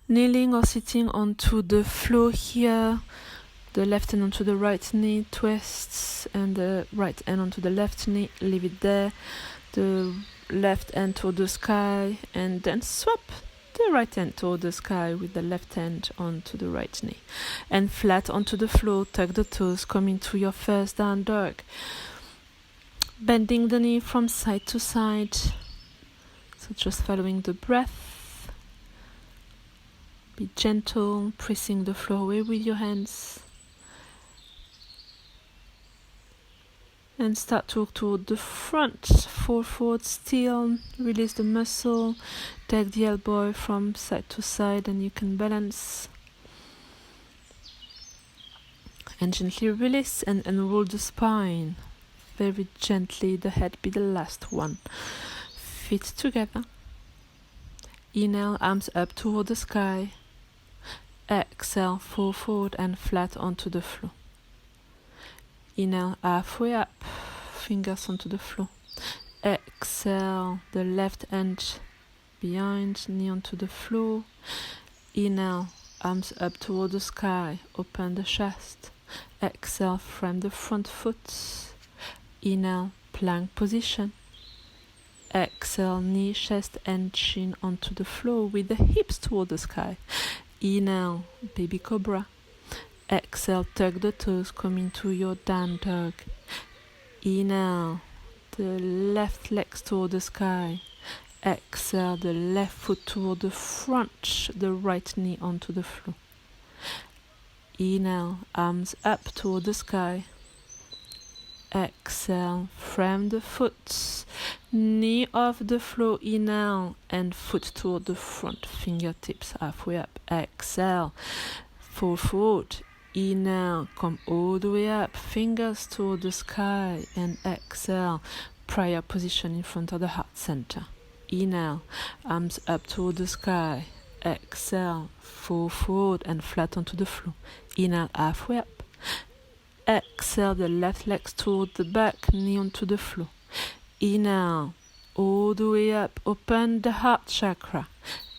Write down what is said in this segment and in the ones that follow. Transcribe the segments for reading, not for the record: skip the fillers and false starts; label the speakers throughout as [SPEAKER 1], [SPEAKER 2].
[SPEAKER 1] Kneeling or sitting onto the floor here, the left hand onto the right knee, twists, and the right hand onto the left knee, leave it there, the left hand toward the sky, and then swap the right hand toward the sky with the left hand onto the right knee. And flat onto the floor, tuck the toes, come into your first down dog. Bending the knee from side to side, so just following the breath. Be gentle, pressing the floor away with your hands. And start to walk toward the front, fall forward still, release the muscle, take the elbow from side to side and you can balance. And gently release and unroll the spine. Very gently, the head be the last one. Feet together. Inhale, arms up toward the sky. Exhale, fall forward and flat onto the floor. Inhale, halfway up, fingers onto the floor. Exhale, the left hand behind, knee onto the floor. Inhale, arms up toward the sky, open the chest. Exhale, frame the front foot. Inhale, plank position. Exhale, knee, chest and chin onto the floor with the hips toward the sky. Inhale, baby cobra. Exhale, tuck the toes, come into your down dog. Inhale, the left legs toward the sky. Exhale, the left foot toward the front, the right knee onto the floor. Inhale, arms up toward the sky. Exhale, frame the foot, knee off the floor, inhale, and foot toward the front, fingertips halfway up. Exhale, fall forward. Inhale, come all the way up, fingers toward the sky, and exhale, prayer position in front of the heart center. Inhale, arms up toward the sky. Exhale, fall forward and flat onto the floor. Inhale, halfway up. Exhale, the left leg toward the back, knee onto the floor. Inhale, all the way up, open the heart chakra.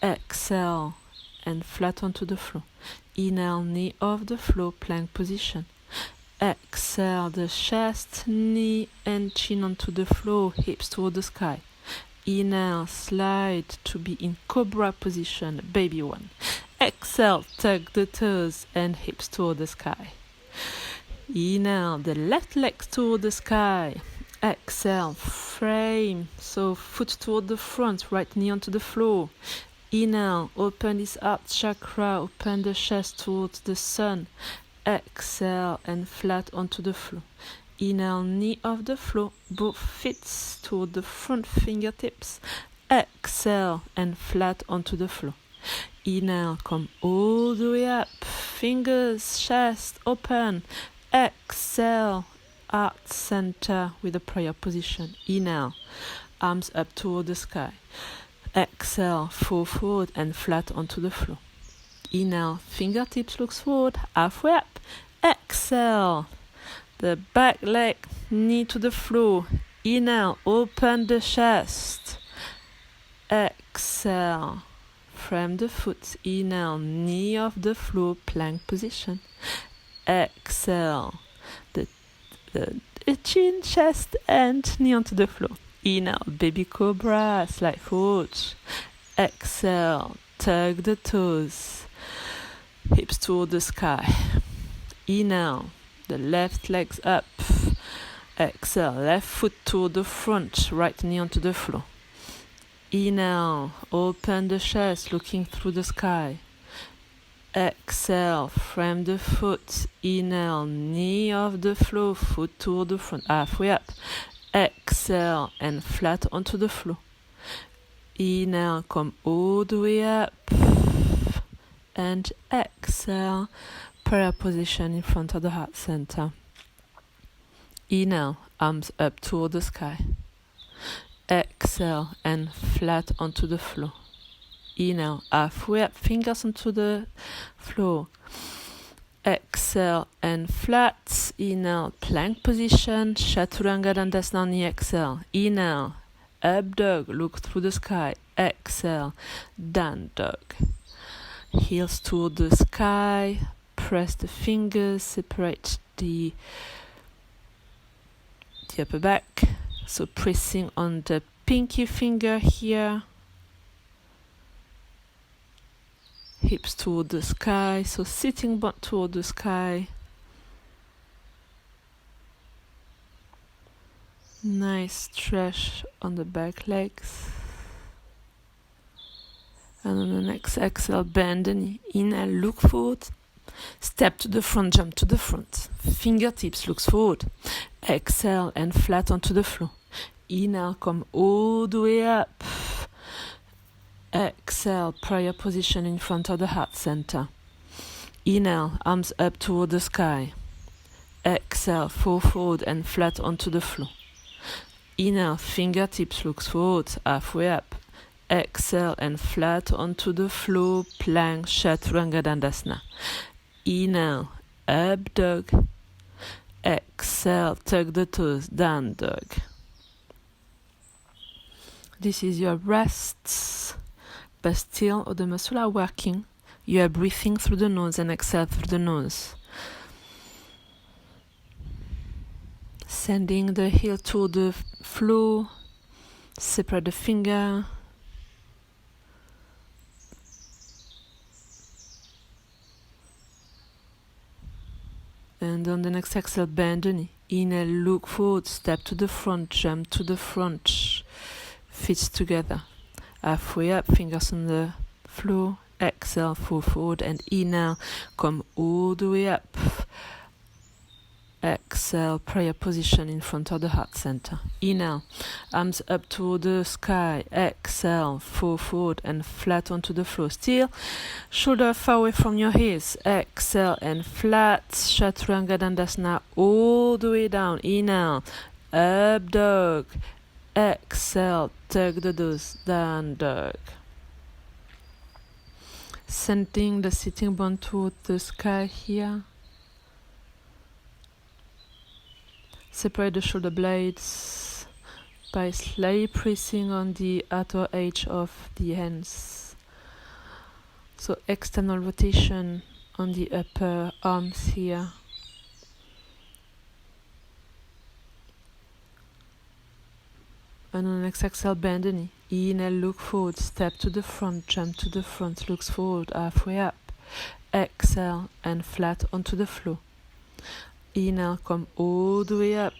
[SPEAKER 1] Exhale, and flat onto the floor. Inhale, knee off the floor, plank position. Exhale, the chest, knee and chin onto the floor, hips toward the sky. Inhale, slide to be in Cobra position, baby one. Exhale, tuck the toes and hips toward the sky. Inhale, the left leg toward the sky. Exhale, frame, so foot toward the front, right knee onto the floor. Inhale, open this heart chakra, open the chest towards the sun. Exhale, and flat onto the floor. Inhale, knee off the floor, both feet toward the front, fingertips. Exhale, and flat onto the floor. Inhale, come all the way up, fingers, chest, open. Exhale, heart center with a prayer position. Inhale, arms up toward the sky. Exhale, fall forward and flat onto the floor. Inhale, fingertips looks forward, halfway up. Exhale, the back leg, knee to the floor. Inhale, open the chest. Exhale, frame the foot. Inhale, knee off the floor, plank position. Exhale, the chin, chest and knee onto the floor. Inhale, baby cobra, slide forward. Exhale, tuck the toes, hips toward the sky. Inhale, the left legs up. Exhale, left foot toward the front, right knee onto the floor. Inhale, open the chest, looking through the sky. Exhale, frame the foot. Inhale, knee off the floor, foot toward the front, halfway up. Exhale, and flat onto the floor. Inhale, come all the way up. And exhale, prayer position in front of the heart center. Inhale, arms up toward the sky. Exhale, and flat onto the floor. Inhale, halfway up, fingers onto the floor. Exhale and flat. Inhale, plank position. Chaturanga Dandasana. Exhale. Inhale, up dog, look through the sky. Exhale, down dog. Heels toward the sky. Press the fingers, separate the upper back. So pressing on the pinky finger here. Hips toward the sky, so sitting bone toward the sky. Nice stretch on the back legs. And on the next exhale, bend the knee. Inhale, look forward. Step to the front, jump to the front. Fingertips looks forward. Exhale and flat onto the floor. Inhale, come all the way up. Exhale, prayer position in front of the heart center. Inhale, arms up toward the sky. Exhale, fall forward and flat onto the floor. Inhale, fingertips looks forward, halfway up. Exhale and flat onto the floor, plank, Chaturanga Dandasana. Inhale, up dog. Exhale, tuck the toes, down dog. This is your rests, but still all the muscles are working. You are breathing through the nose and exhale through the nose. Sending the heel to the floor, separate the finger. And on the next exhale, bend the knee. Inhale, look forward, step to the front, jump to the front. Feet together. Halfway up, fingers on the floor. Exhale, fall forward and inhale, come all the way up. Exhale, prayer position in front of the heart center. Inhale, arms up toward the sky. Exhale, fall forward and flat onto the floor. Still, shoulder far away from your ears. Exhale and flat, Chaturanga Dandasana all the way down. Inhale, up dog. Exhale, tuck the toes, down dog. Sending the sitting bone toward the sky here. Separate the shoulder blades by slightly pressing on the outer edge of the hands. So external rotation on the upper arms here. And on the next exhale, bend the knee. Inhale, look forward, step to the front, jump to the front, looks forward, halfway up. Exhale and flat onto the floor. Inhale, come all the way up.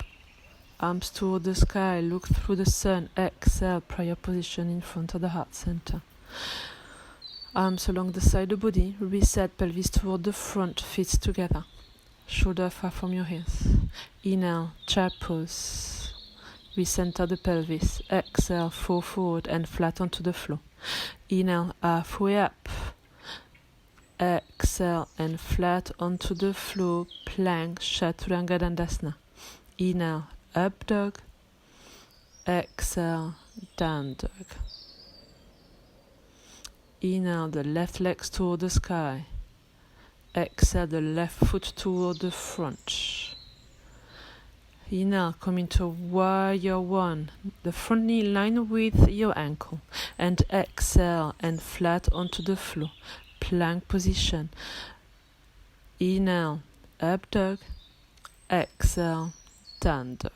[SPEAKER 1] Arms toward the sky, look through the sun. Exhale, prayer position in front of the heart center. Arms along the side of the body. Reset, pelvis toward the front, feet together. Shoulder far from your ears. Inhale, chair pose. Recenter the pelvis. Exhale, fall forward and flat onto the floor. Inhale, halfway up. Exhale and flat onto the floor, plank, Chaturanga Dandasana. Inhale, up dog. Exhale, down dog. Inhale, the left legs toward the sky. Exhale, the left foot toward the front. Inhale, come into warrior one. The front knee in line with your ankle. And exhale and flat onto the floor. Plank position. Inhale, up dog. Exhale, down dog.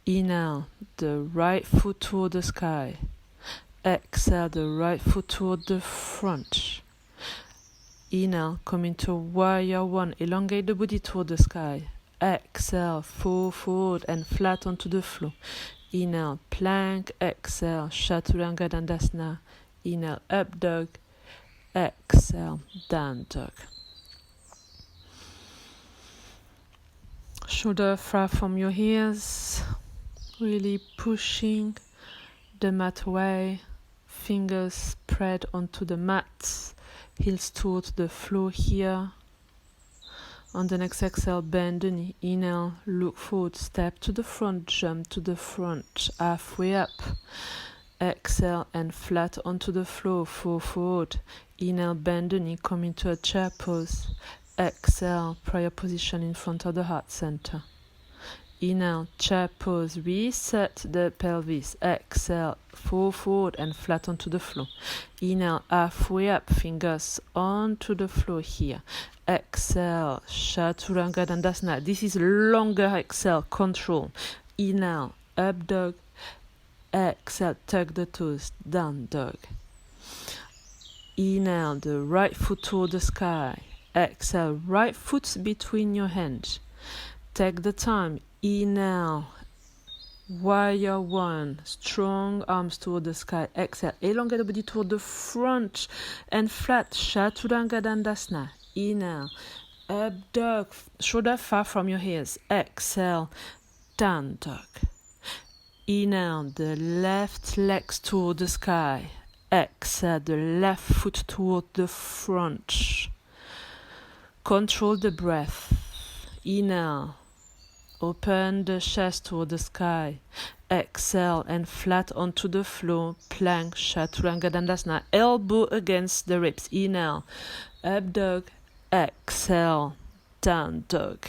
[SPEAKER 1] Inhale, the right foot toward the sky. Exhale, the right foot toward the front. Inhale, come into warrior one. Elongate the body toward the sky. Exhale, fall forward and flat onto the floor. Inhale, plank. Exhale, Chaturanga Dandasana. Inhale, up dog. Exhale, down dog. Shoulder far from your ears. Really pushing the mat away. Fingers spread onto the mat. Heels towards the floor here. On the next exhale, bend the knee. Inhale, look forward, step to the front, jump to the front, halfway up. Exhale and flat onto the floor, fall forward. Inhale, bend the knee, come into a chair pose. Exhale, prayer position in front of the heart center. Inhale, chair pose, reset the pelvis. Exhale, fall forward and flat onto the floor. Inhale, halfway up, fingers onto the floor here. Exhale, Chaturanga Dandasana. This is longer exhale, control. Inhale, up dog. Exhale, tuck the toes, down dog. Inhale, the right foot toward the sky. Exhale, right foot between your hands. Take the time. Inhale, warrior one, strong arms toward the sky. Exhale, elongate the body toward the front and flat. Chaturanga Dandasana. Inhale, up dog, shoulder far from your ears. Exhale, down dog. Inhale, the left legs toward the sky. Exhale, the left foot toward the front. Control the breath. Inhale, open the chest toward the sky. Exhale and flat onto the floor. Plank, Chaturanga Dandasana. Elbow against the ribs. Inhale, up dog. Exhale, down dog.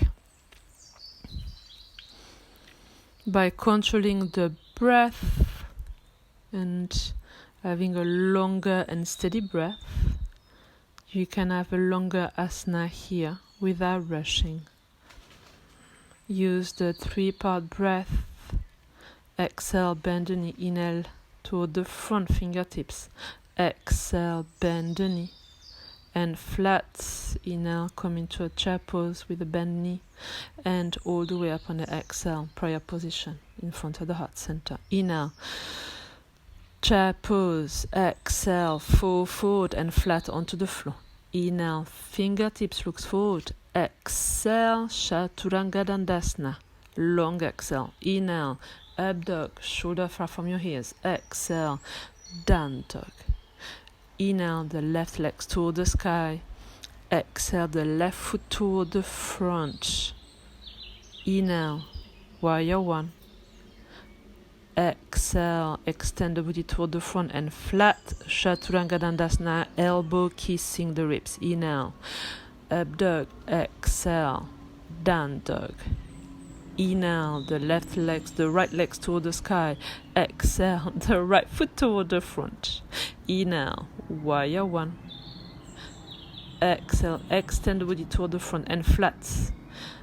[SPEAKER 1] By controlling the breath and having a longer and steady breath, you can have a longer asana here without rushing. Use the 3-part breath. Exhale, bend the knee. Inhale toward the front fingertips. Exhale, bend the knee. And flat. Inhale, come into a chair pose with a bend knee. And all the way up on the exhale, prayer position in front of the heart center. Inhale, chair pose. Exhale, fall forward and flat onto the floor. Inhale, fingertips looks forward. Exhale, Chaturanga Dandasana. Long exhale. Inhale, up dog, shoulder far from your ears. Exhale, down dog. Inhale, the left legs toward the sky. Exhale, the left foot toward the front. Inhale, warrior one. Exhale, extend the body toward the front and flat. Chaturanga Dandasana, elbow kissing the ribs. Inhale, up dog. Exhale, down dog. Inhale, the right legs toward the sky. Exhale, the right foot toward the front. Inhale, warrior one. Exhale, extend the body toward the front and flat.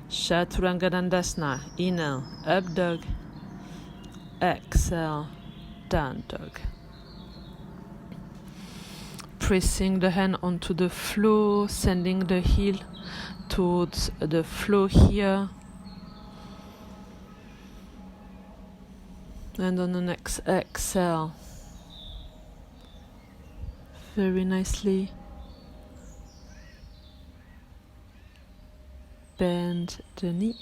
[SPEAKER 1] Chaturanga Dandasana. Inhale, up dog. Exhale, down dog. Pressing the hand onto the floor, sending the heel towards the floor here. And on the next exhale, very nicely, bend the knee.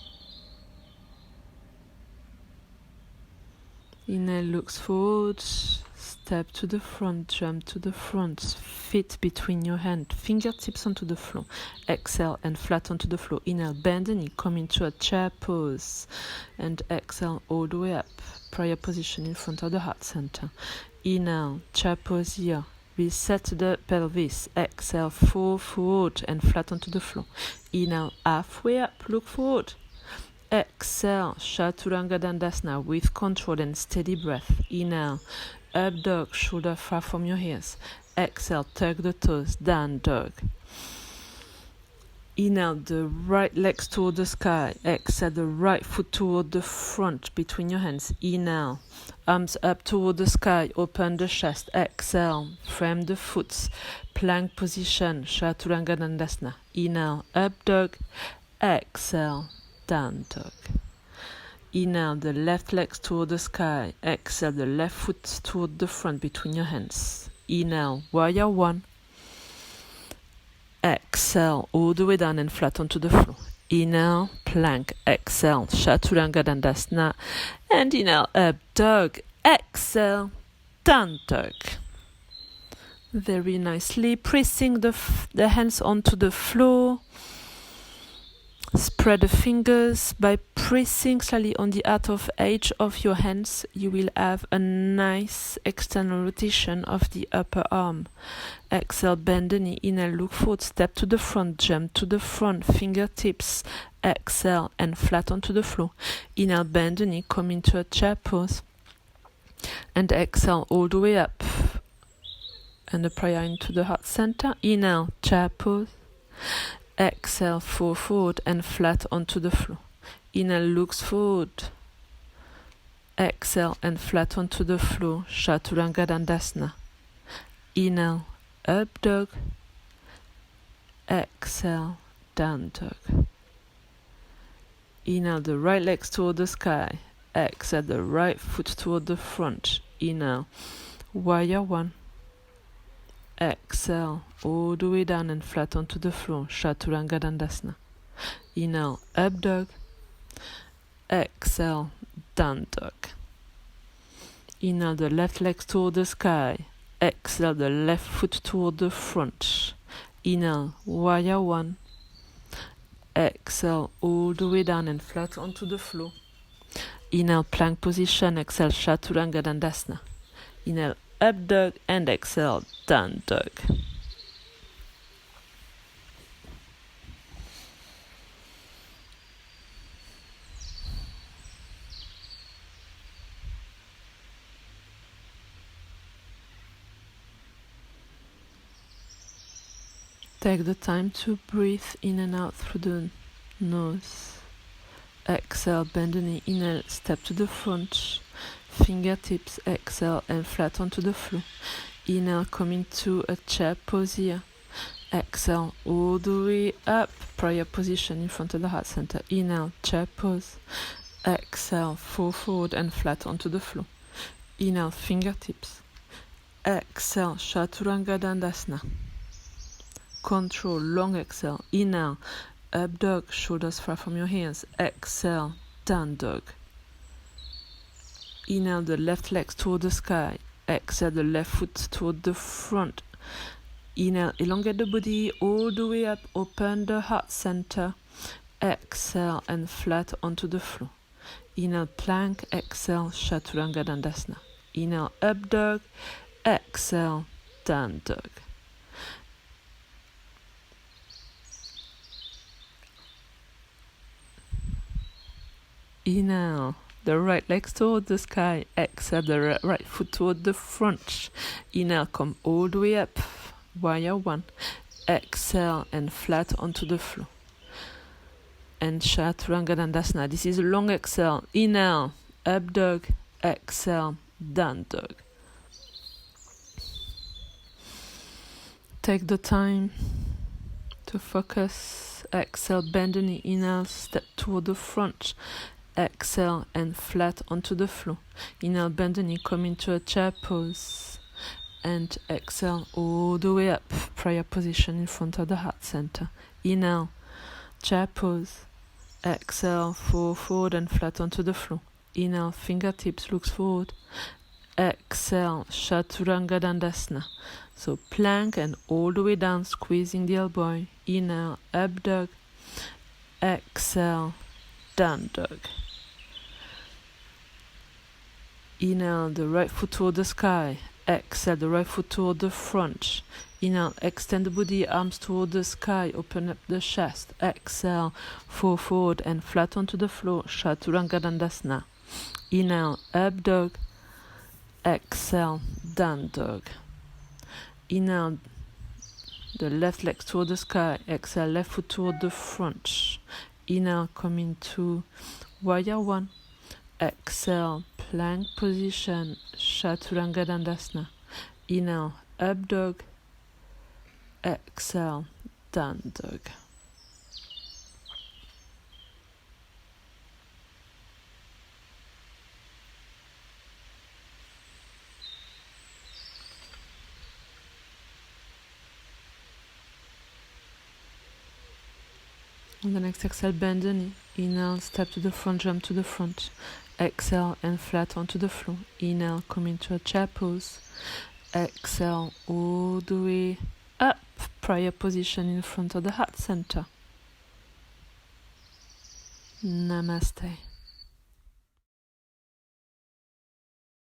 [SPEAKER 1] Inhale, looks forward, step to the front, jump to the front, feet between your hands, fingertips onto the floor. Exhale and flat onto the floor. Inhale, bend the knee, come into a chair pose, and exhale all the way up. Prayer position in front of the heart center. Inhale, chair pose here. Reset the pelvis. Exhale, fall forward and flat onto the floor. Inhale, halfway up, look forward. Exhale, Chaturanga Dandasana with control and steady breath. Inhale, up dog, shoulder far from your ears. Exhale, tuck the toes, down dog. Inhale, the right legs toward the sky. Exhale, the right foot toward the front between your hands. Inhale, arms up toward the sky, open the chest. Exhale, frame the foot, plank position, Chaturanga Dandasana. Inhale, up dog. Exhale, down dog. Inhale, the left legs toward the sky. Exhale, the left foot toward the front between your hands. Inhale, warrior one. Exhale, all the way down and flat onto the floor. Inhale, plank. Exhale, Chaturanga Dandasana. And inhale, up dog. Exhale, down dog. Very nicely, pressing the hands onto the floor. Spread the fingers by pressing slightly on the outer edge of your hands. You will have a nice external rotation of the upper arm. Exhale, bend the knee. Inhale, look forward, step to the front, jump to the front, fingertips. Exhale and flat onto the floor. Inhale, bend the knee, come into a chair pose. And exhale all the way up. And the prayer into the heart center. Inhale, chair pose. Exhale, fall forward and flat onto the floor. Inhale, looks forward. Exhale and flat onto the floor. Chaturanga Dandasana. Inhale, up dog. Exhale, down dog. Inhale, the right legs toward the sky. Exhale, the right foot toward the front. Inhale, warrior one. Exhale, all the way down and flat onto the floor. Chaturanga Dandasana. Inhale, up dog. Exhale, down dog. Inhale, the left leg toward the sky. Exhale, the left foot toward the front. Inhale, warrior one. Exhale, all the way down and flat onto the floor. Inhale, plank position. Exhale, Chaturanga Dandasana. Inhale, up dog and exhale, down dog. Take the time to breathe in and out through the nose. Exhale, bend the knee. Inhale, step to the front. Fingertips, exhale and flat onto the floor. Inhale, come into a chair pose here. Exhale, all the way up. Prayer position in front of the heart center. Inhale, chair pose. Exhale, fall forward and flat onto the floor. Inhale, fingertips. Exhale, Chaturanga Dandasana. Control, long exhale. Inhale, up dog, shoulders far from your hands. Exhale, down dog. Inhale, the left leg toward the sky. Exhale, the left foot toward the front. Inhale, elongate the body all the way up. Open the heart center. Exhale and flat onto the floor. Inhale, plank. Exhale, Chaturanga Dandasana. Inhale, up dog. Exhale, down dog. Inhale, the right leg toward the sky. Exhale, the right foot toward the front. Inhale, come all the way up. Warrior one. Exhale and flat onto the floor. And Chaturanga Dandasana. This is a long exhale. Inhale, up dog. Exhale, down dog. Take the time to focus. Exhale, bend the knee. Inhale, step toward the front. Exhale and flat onto the floor. Inhale, bend the knee, come into a chair pose. And exhale all the way up. Prayer position in front of the heart center. Inhale, chair pose. Exhale, fall forward and flat onto the floor. Inhale, fingertips looks forward. Exhale, Chaturanga Dandasana. So plank and all the way down, squeezing the elbow. Inhale, up dog. Exhale, down dog. Inhale, the right foot toward the sky. Exhale, the right foot toward the front. Inhale, extend the body, arms toward the sky. Open up the chest. Exhale, fall forward and flat onto the floor. Chaturanga Dandasana. Inhale, up dog. Exhale, down dog. Inhale, the left leg toward the sky. Exhale, left foot toward the front. Inhale, come into warrior one. Exhale, plank position, Chaturanga Dandasana. Inhale, up dog. Exhale, down dog. On the next exhale, bend the knee. Inhale, step to the front, jump to the front. Exhale and flat onto the floor. Inhale, come into a chair pose. Exhale all the way up. Prayer position in front of the heart center. Namaste.